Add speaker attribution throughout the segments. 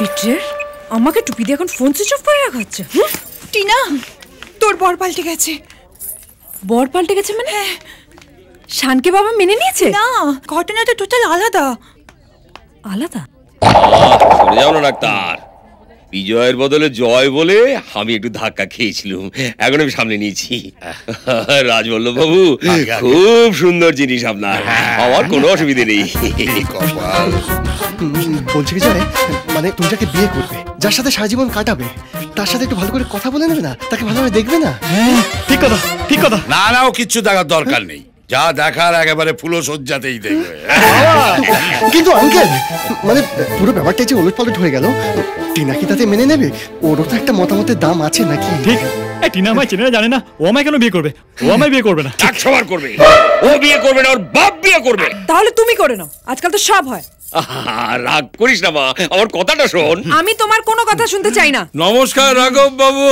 Speaker 1: Peter আমাকে টুপি দিয়ে এখন ফোন সুইচ অফ করে রাখা হচ্ছে।
Speaker 2: টিনা তোর বর পাল্টে গেছে।
Speaker 1: বর পাল্টে গেছে মানে? শানকে বাবা মেনে নিয়েছে?
Speaker 2: না, ঘটনাটা টোটাল আলাদা।
Speaker 1: আলাদা?
Speaker 3: চলে যাও না ডাক্তার, বিজয়ের বদলে জয় বলে আমি একটু ধাক্কা খেয়েছিলাম, এখন আমি সামনে নিয়েছি। রাজবল্লভ বাবু, খুব সুন্দর জিনিস আপনার, আমার কোনো অসুবিধে নেই।
Speaker 4: বলছি কি জানে, মানে তুমি যাকে বিয়ে করবে, যার সাথে সারা জীবন কাটাবে, তার সাথে একটু ভালো করে কথা বলে নেবে না? তাকে ভালোভাবে দেখবে না?
Speaker 5: ঠিক কথা, ঠিক কথা।
Speaker 6: না না, ও কিচ্ছু দেখার দরকার নেই, যা দেখার একেবারে ফুলো সজ্জাতেই দেখবে।
Speaker 4: কিন্তু আঙ্কেল, মানে পুরো ব্যাপারটা যে ওলটপালট হয়ে গেল, টিনা কি তাতে মেনে নেবে? ওরও তো একটা মতামতের দাম আছে নাকি?
Speaker 5: ঠিক, টিনা আমায় চেনে না, জানে না, ও আমায় কেন বিয়ে করবে? ও আমায় বিয়ে করবে না।
Speaker 3: 100 করবে। ও বিয়ে করবে না, ওর বাপ বিয়ে করবে।
Speaker 1: তাহলে তুমি করে নাও, আজকাল তো সব হয়।
Speaker 3: রাগ করিস না মা, আমার কথাটা শোন।
Speaker 1: আমি তোমার কোনো কথা শুনতে চাই না।
Speaker 6: নমস্কার রাঘব বাবু।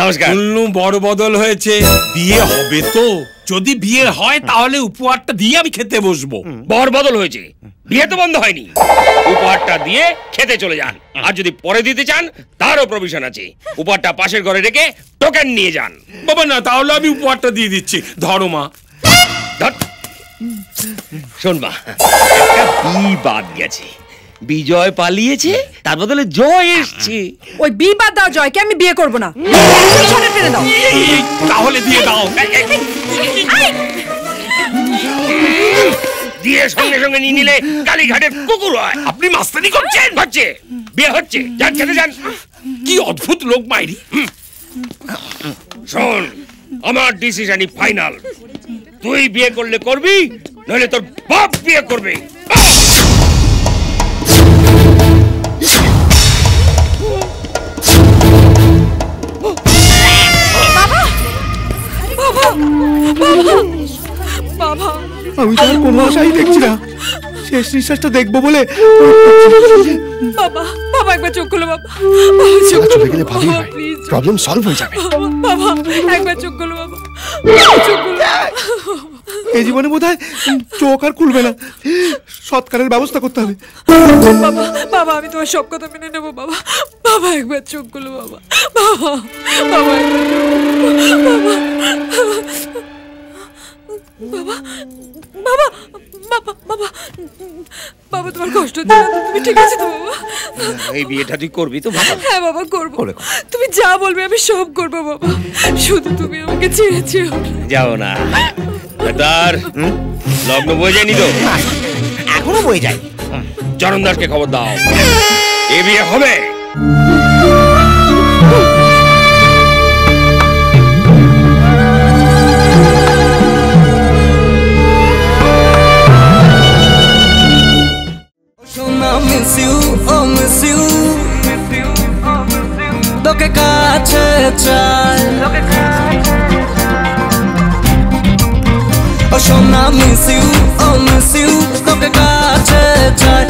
Speaker 3: নমস্কার।
Speaker 6: শুনলুম বড় বদল হয়েছে, বিয়ে হবে তো? যদি বিয়ে হয় তাহলে উপহারটা দিয়ে আমি খেতে বসবো।
Speaker 3: বর বদল হয়েছে, বিয়ে তো বন্ধ হয়নি। উপহারটা দিয়ে খেতে চলে যান, আর যদি পরে দিতে চান তারও প্রভিশন আছে। উপহারটা পাশের ঘরে রেখে টোকেন নিয়ে যান।
Speaker 6: বাবা না, তাহলে আমি উপহারটা দিয়ে দিচ্ছি, ধরো মা।
Speaker 3: শোন মা, একটা বি বাদ গেছে, বিজয় পালিয়েছে, তার বদলে জয় এসছে।
Speaker 1: ওই বি বাদ দাও, জয়কে আমি বিয়ে করব না। টেনে দাও।
Speaker 6: তাহলে দিয়ে দাও।
Speaker 3: দিয়ে সঙ্গে সঙ্গে নিয়ে নিলে কালীঘাটের কুকুর হয়।
Speaker 6: আপনি মাস্তানি করছেন?
Speaker 3: হচ্ছে, বিয়ে হচ্ছে, যান খেতে যান।
Speaker 6: কি অদ্ভুত লোক মাইরি।
Speaker 3: শোন, আমার ডিসিশনই ফাইনাল। তুই বিয়ে করলে করবি, নইলে তোর বাপ বিয়ে করবে।
Speaker 5: আমি তো আর কোনো আশাই দেখছি না, শেষ নিঃশ্বাসটা দেখবো বলে।
Speaker 1: বাবা, বাবা একবার চোখ খুলো বাবা।
Speaker 4: চলে গেলে ভালোই হয়, প্রবলেম সলভ হয়ে যাবে।
Speaker 1: বাবা একবার চোখ খুলো বাবা।
Speaker 5: এই জীবনে বোধহয় চোখ আর খুলবে না, সৎকারের ব্যবস্থা করতে হবে।
Speaker 1: বাবা, বাবা আমি তোমার সব কথা মেনে নেবো বাবা। বাবা একবার চোখ খুলো বাবা। বাবা, বাবা বাবা, বাবা, বাবা, বাবা, বাবা তোমার কষ্ট হচ্ছে না? তুমি ঠিক আছে তো বাবা?
Speaker 3: এই বিয়েটা তুই করবি তো?
Speaker 1: হ্যাঁ বাবা করবো, তুমি যা বলবে আমি সব করবো বাবা, শুধু তুমি আমাকে ছেড়ে
Speaker 3: যাও না। তার লগ্ন বয়ে যায়নি তো?
Speaker 7: এখনো বয়ে যায়।
Speaker 3: চরণ দাসকে খবর দাও, এ বিয়ে হবে।
Speaker 8: তোকে কাছে চাই, ও সোনা মিস ইউ, ও মিস ইউ, তোকে কাছে চাই।